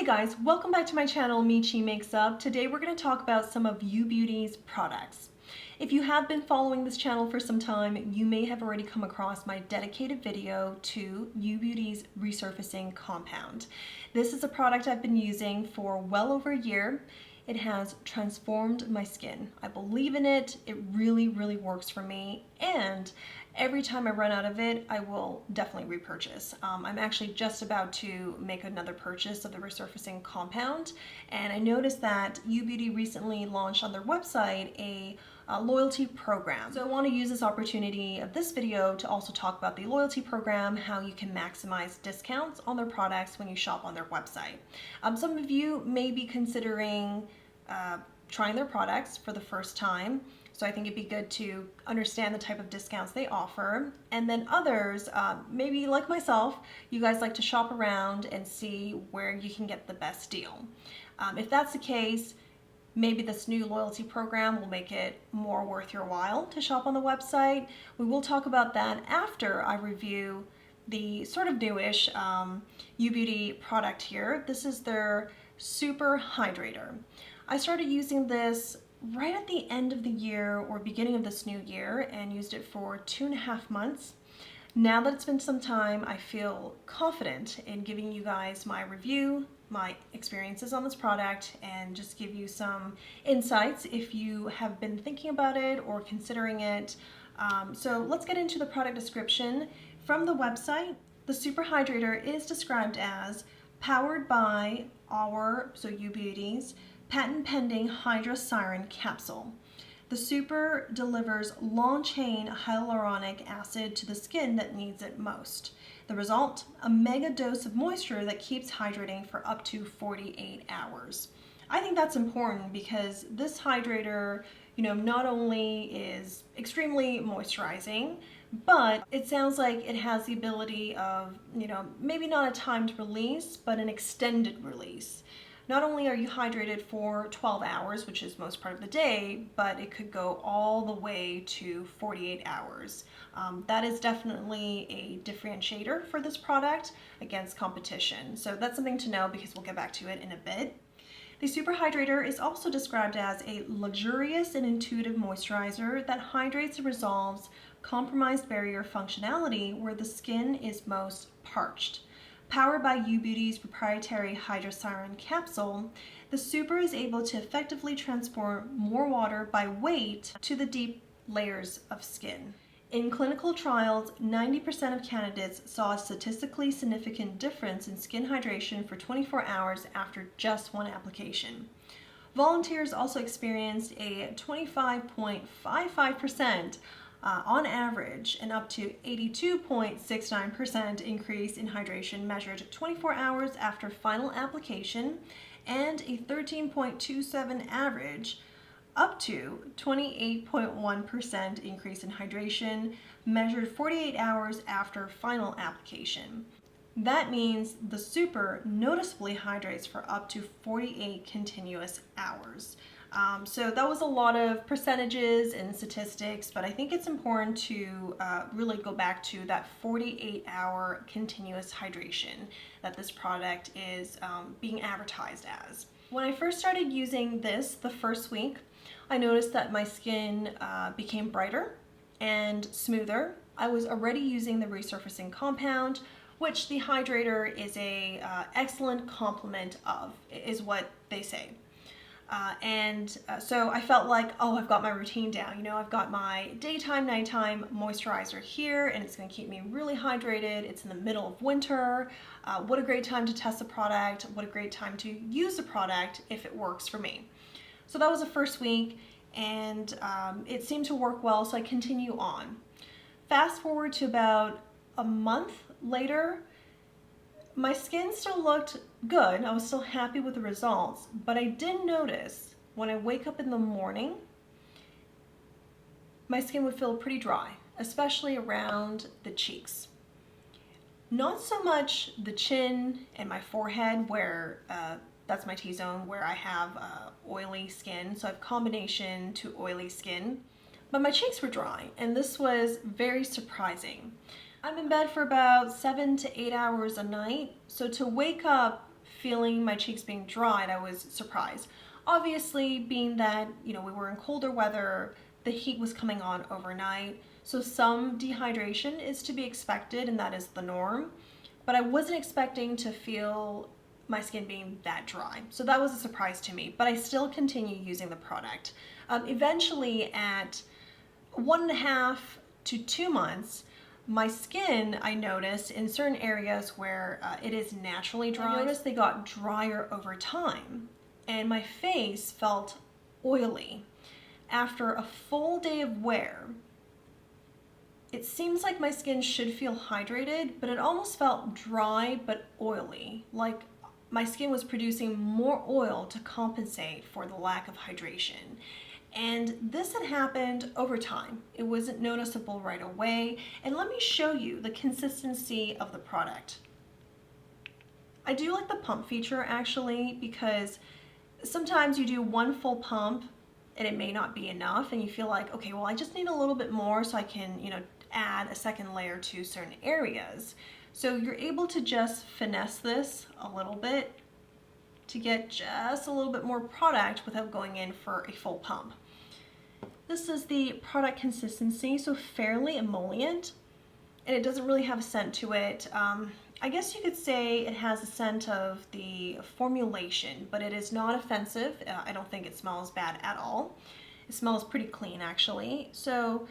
Hey guys, welcome back to my channel, Michi Makes Up. Today we're going to talk about some of Ubeauty's products. If you have been following this channel for some time, you may have already come across my dedicated video to Ubeauty's Resurfacing Compound. This is a product I've been using for well over a year. It has transformed my skin. I believe in it. It really works for me, and every time I run out of it, I will definitely repurchase. I'm actually just about to make another purchase of the Resurfacing Compound, and I noticed that Ubeauty recently launched on their website a loyalty program. So I want to use this opportunity of this video to also talk about the loyalty program, how you can maximize discounts on their products when you shop on their website. Some of you may be considering trying their products for the first time, so I think it'd be good to understand the type of discounts they offer. And then others, maybe like myself, you guys like to shop around and see where you can get the best deal. If that's the case, maybe this new loyalty program will make it more worth your while to shop on the website. We will talk about that after I review the sort of newish Ubeauty product here. This is their Super Hydrator. I started using this right at the end of the year or beginning of this new year and used it for 2.5 months. Now that it's been some time, I feel confident in giving you guys my review, my experiences on this product, and just give you some insights if you have been thinking about it or considering it. So let's get into the product description. From the website, the Super Hydrator is described as powered by Ubeauty's patent-pending Hydra Siren capsule. The Super delivers long-chain hyaluronic acid to the skin that needs it most. The result? A mega dose of moisture that keeps hydrating for up to 48 hours. I think that's important because this hydrator, not only is extremely moisturizing, but it sounds like it has the ability of, maybe not a timed release, but an extended release. Not only are you hydrated for 12 hours, which is most part of the day, but it could go all the way to 48 hours. That is definitely a differentiator for this product against competition. So that's something to know because we'll get back to it in a bit. The Super Hydrator is also described as a luxurious and intuitive moisturizer that hydrates and resolves compromised barrier functionality where the skin is most parched. Powered by Ubeauty's proprietary Hydra Siren capsule, the Super is able to effectively transport more water by weight to the deep layers of skin. In clinical trials, 90% of candidates saw a statistically significant difference in skin hydration for 24 hours after just one application. Volunteers also experienced a 25.55% on average, and up to 82.69% increase in hydration measured 24 hours after final application, and a 13.27 average, up to 28.1% increase in hydration measured 48 hours after final application. That means the Super noticeably hydrates for up to 48 continuous hours. So that was a lot of percentages and statistics, but I think it's important to really go back to that 48-hour continuous hydration that this product is being advertised as. When I first started using this the first week, I noticed that my skin became brighter and smoother. I was already using the Resurfacing Compound, which the hydrator is a excellent complement of, is what they say. So I felt like, oh, I've got my routine down. I've got my daytime, nighttime moisturizer here, and it's going to keep me really hydrated. It's in the middle of winter. What a great time to test the product. What a great time to use the product if it works for me. So that was the first week, and it seemed to work well, so I continue on. Fast forward to about a month later, my skin still looked good. I was still happy with the results, but I did notice when I wake up in the morning, my skin would feel pretty dry, especially around the cheeks. Not so much the chin and my forehead, where that's my T-zone, where I have oily skin, so I have combination to oily skin, but my cheeks were dry, and this was very surprising. I'm in bed for about 7 to 8 hours a night, so to wake up feeling my cheeks being dry, and I was surprised. Obviously, being that, we were in colder weather, the heat was coming on overnight, so some dehydration is to be expected, and that is the norm. But I wasn't expecting to feel my skin being that dry. So that was a surprise to me, but I still continue using the product. Eventually at 1.5 to 2 months, my skin, I noticed in certain areas where it is naturally dry, I noticed they got drier over time, and my face felt oily. After a full day of wear, it seems like my skin should feel hydrated, but it almost felt dry but oily, like my skin was producing more oil to compensate for the lack of hydration. And this had happened over time. It wasn't noticeable right away. And let me show you the consistency of the product. I do like the pump feature actually, because sometimes you do one full pump and it may not be enough, and you feel like, okay, well, I just need a little bit more so I can, add a second layer to certain areas. So you're able to just finesse this a little bit to get just a little bit more product without going in for a full pump. This is the product consistency, so fairly emollient, and it doesn't really have a scent to it. I guess you could say it has a scent of the formulation, but it is not offensive. I don't think it smells bad at all. It smells pretty clean actually. So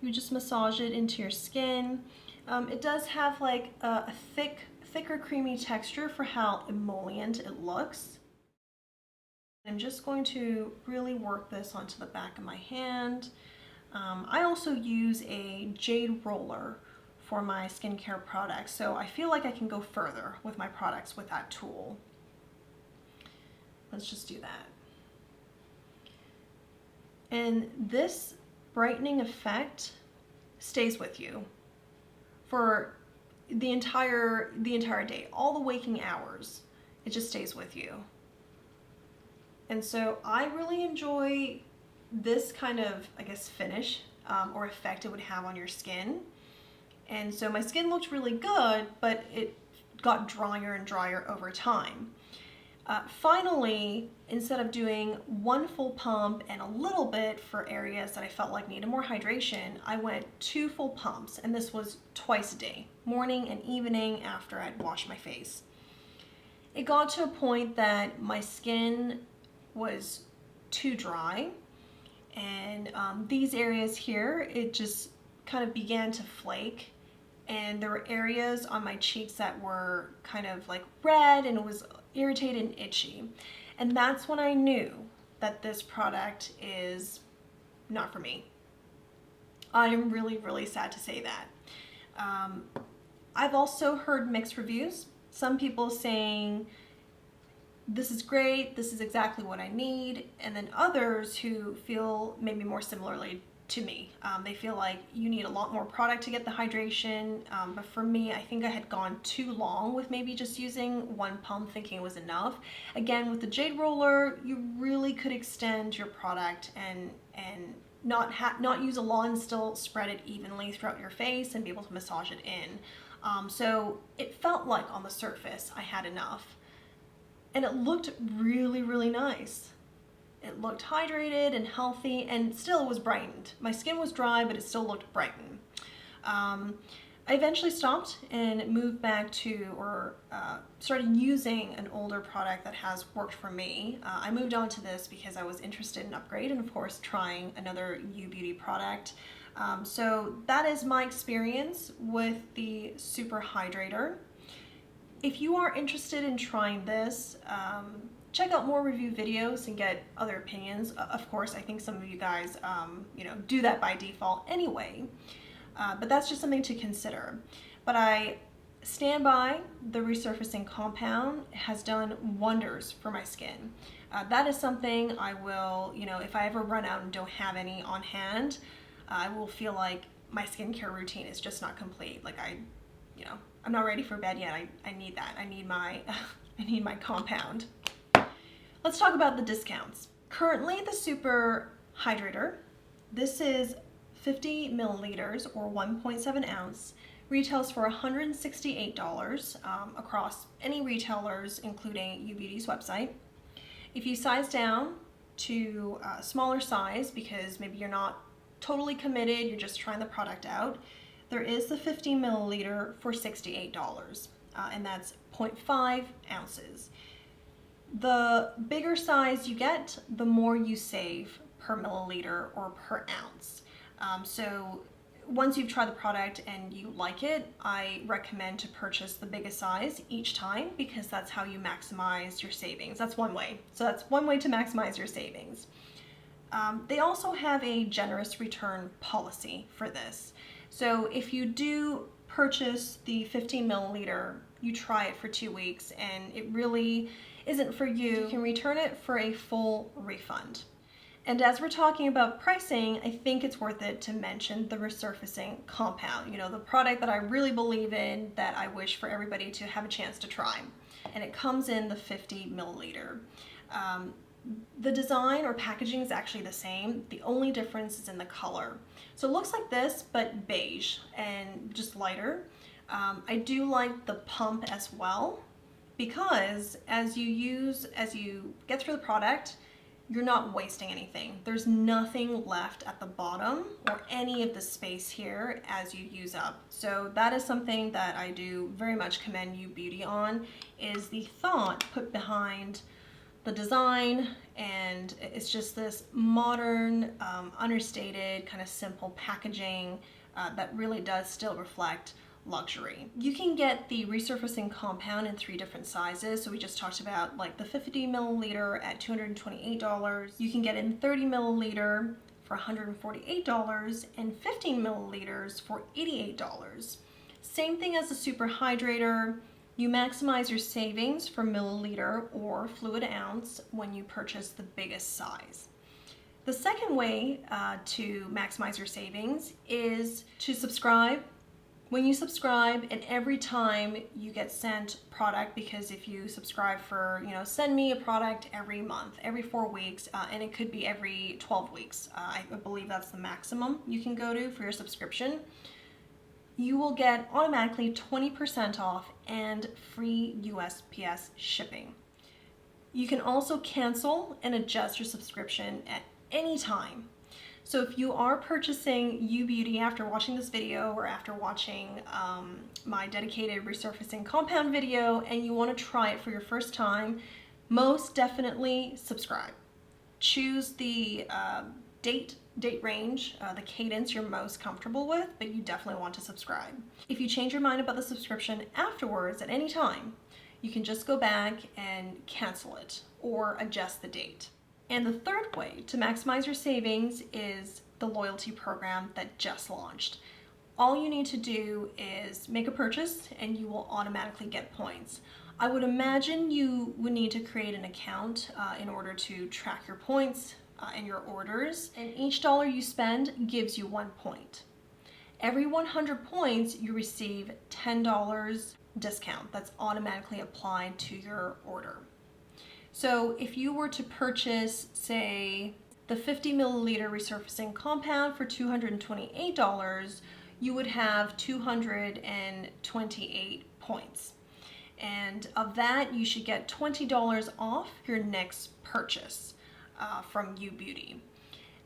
you just massage it into your skin. It does have like a thicker creamy texture for how emollient it looks. I'm just going to really work this onto the back of my hand. I also use a jade roller for my skincare products, so I feel like I can go further with my products with that tool. Let's just do that. And this brightening effect stays with you for the entire day, all the waking hours. It just stays with you. And so I really enjoy this kind of, I guess, finish or effect it would have on your skin. And so my skin looked really good, but it got drier and drier over time. Finally, instead of doing one full pump and a little bit for areas that I felt like needed more hydration, I went 2 full pumps, and this was twice a day, morning and evening after I'd washed my face. It got to a point that my skin was too dry, and these areas here, it just kind of began to flake, and there were areas on my cheeks that were kind of like red, and it was irritated and itchy. And that's when I knew that this product is not for me. I'm really, really sad to say that. I've also heard mixed reviews. Some people saying, this is great, this is exactly what I need, and then others who feel maybe more similarly to me. They feel like you need a lot more product to get the hydration, but for me, I think I had gone too long with maybe just using one pump thinking it was enough. Again, with the jade roller, you really could extend your product and not use a lot and still spread it evenly throughout your face and be able to massage it in. So it felt like on the surface I had enough, and it looked really, really nice. It looked hydrated and healthy, and still was brightened. My skin was dry, but it still looked brightened. I eventually stopped and moved back to, or started using an older product that has worked for me. I moved on to this because I was interested in upgrade and of course trying another Ubeauty product. So that is my experience with the Super Hydrator. If you are interested in trying this, check out more review videos and get other opinions. Of course, I think some of you guys, do that by default anyway, but that's just something to consider. But I stand by the Resurfacing Compound. It has done wonders for my skin. That is something I will, if I ever run out and don't have any on hand, I will feel like my skincare routine is just not complete. Like I'm not ready for bed yet. I need that. I need my, I need my compound. Let's talk about the discounts. Currently, the Super Hydrator, this is 50 milliliters or 1.7 ounce, Retails for $168 across any retailers, including Ubeauty's website. If you size down to a smaller size, because maybe you're not totally committed, you're just trying the product out, there is the 50 milliliter for $68, and that's 0.5 ounces. The bigger size you get, the more you save per milliliter or per ounce. So once you've tried the product and you like it, I recommend to purchase the biggest size each time, because that's how you maximize your savings. That's one way. So that's one way to maximize your savings. They also have a generous return policy for this. So if you do purchase the 15 milliliter, you try it for 2 weeks and it really isn't for you, you can return it for a full refund. And as we're talking about pricing, I think it's worth it to mention the Resurfacing Compound, the product that I really believe in, that I wish for everybody to have a chance to try. And it comes in the 50 milliliter. The design or packaging is actually the same. The only difference is in the color. So it looks like this, but beige and just lighter. I do like the pump as well, because as you get through the product, you're not wasting anything. There's nothing left at the bottom or any of the space here as you use up. So that is something that I do very much commend Ubeauty on, is the thought put behind the design, and it's just this modern, understated, kind of simple packaging that really does still reflect luxury. You can get the Resurfacing Compound in 3 different sizes. So we just talked about like the 50 milliliter at $228. You can get it in 30 milliliter for $148 and 15 milliliters for $88. Same thing as the Super Hydrator. You maximize your savings for milliliter or fluid ounce when you purchase the biggest size. The second way to maximize your savings is to subscribe. When you subscribe, and every time you get sent product, because if you subscribe for, send me a product every month, every 4 weeks, and it could be every 12 weeks. I believe that's the maximum you can go to for your subscription. You will get automatically 20% off and free USPS shipping. You can also cancel and adjust your subscription at any time. So if you are purchasing Ubeauty after watching this video, or after watching my dedicated Resurfacing Compound video, and you want to try it for your first time, most definitely subscribe. Choose the date range, the cadence you're most comfortable with, but you definitely want to subscribe. If you change your mind about the subscription afterwards at any time, you can just go back and cancel it or adjust the date. And the third way to maximize your savings is the loyalty program that just launched. All you need to do is make a purchase and you will automatically get points. I would imagine you would need to create an account in order to track your points and your orders, and each dollar you spend gives you 1 point. Every 100 points you receive $10 discount that's automatically applied to your order. So if you were to purchase, say, the 50 milliliter Resurfacing Compound for $228, you would have 228 points. And of that, you should get $20 off your next purchase from Ubeauty.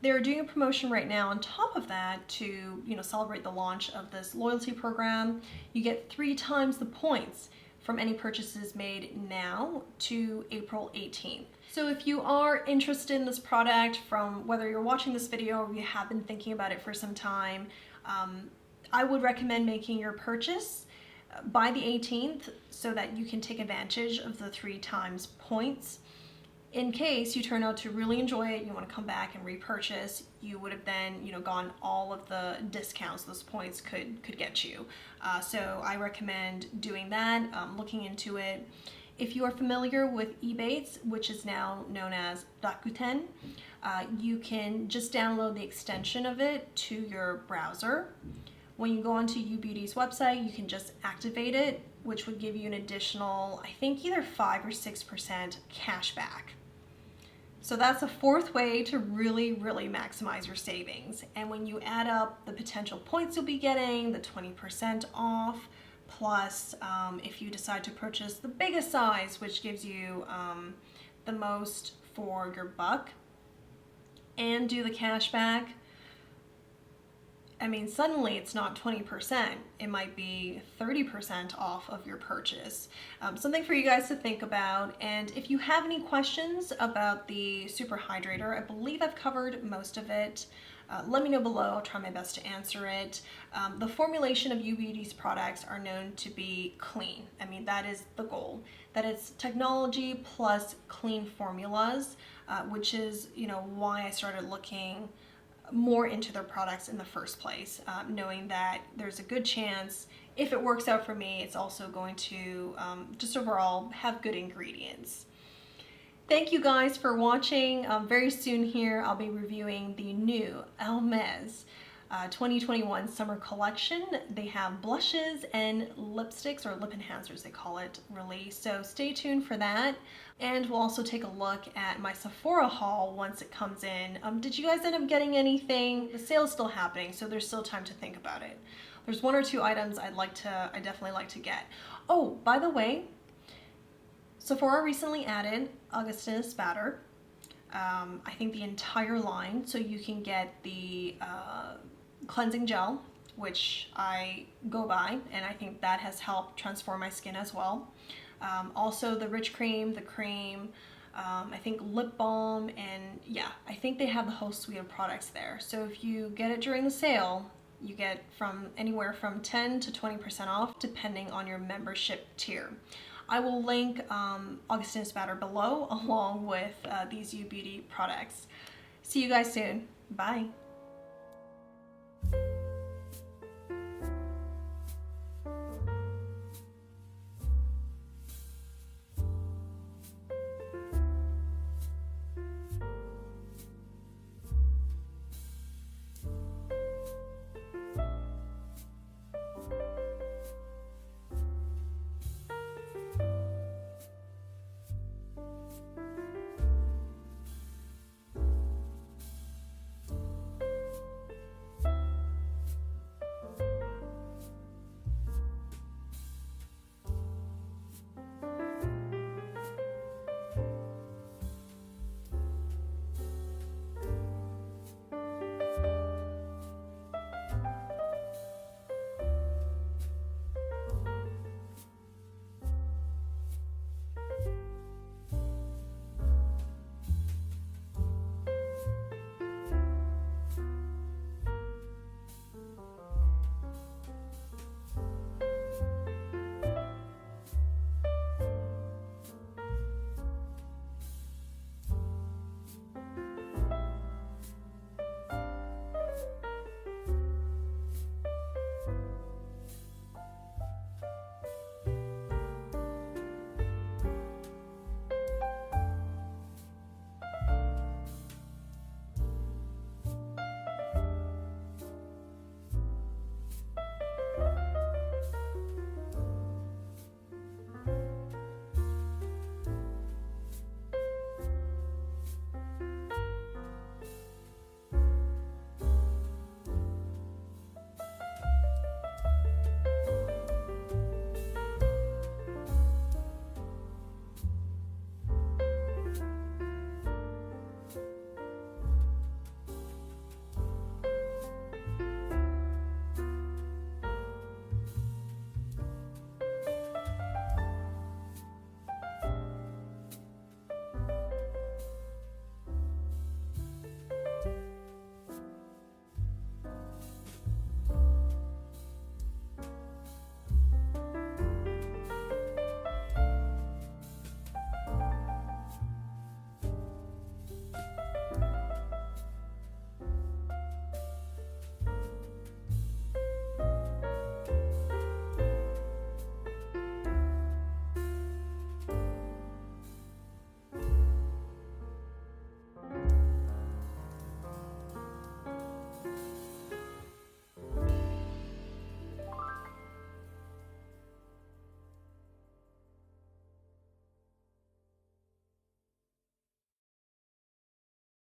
They're doing a promotion right now on top of that to celebrate the launch of this loyalty program. You get 3 times the points from any purchases made now to April 18th. So if you are interested in this product, from whether you're watching this video or you have been thinking about it for some time, I would recommend making your purchase by the 18th so that you can take advantage of the 3 times points. In case you turn out to really enjoy it, you want to come back and repurchase, you would have then gone all of the discounts those points could get you. So I recommend doing that, looking into it. If you are familiar with Ebates, which is now known as Rakuten, you can just download the extension of it to your browser. When you go onto Ubeauty's website, you can just activate it, which would give you an additional, I think, either 5 or 6% cash back. So that's a fourth way to really maximize your savings. And when you add up the potential points you'll be getting, the 20% off, plus if you decide to purchase the biggest size, which gives you the most for your buck, and do the cash back, I mean, suddenly it's not 20%, it might be 30% off of your purchase. Something for you guys to think about. And if you have any questions about the Super Hydrator, I believe I've covered most of it. Let me know below, I'll try my best to answer it. The formulation of Ubeauty's products are known to be clean. I mean, that is the goal. That it's technology plus clean formulas, which is, you know, why I started looking more into their products in the first place, knowing that there's a good chance if it works out for me, it's also going to just overall have good ingredients. Thank you guys for watching. Very soon here I'll be reviewing the new Hermes 2021 summer collection. They have blushes and lipsticks, or lip enhancers they call it, released. So stay tuned for that. And we'll also take a look at my Sephora haul once it comes in. Did you guys end up getting anything? The sale's still happening, so there's still time to think about it. There's one or two items I definitely like to get. Oh, by the way, Sephora recently added Augustinus Bader. I think the entire line, so you can get the cleansing gel, which I go by, and I think that has helped transform my skin as well. Also the rich cream, the cream, I think lip balm, and yeah, I think they have the whole suite of products there. So if you get it during the sale, you get from anywhere from 10 to 20% off depending on your membership tier. I will link Augustinus Bader below along with these Ubeauty products. See you guys soon. Bye.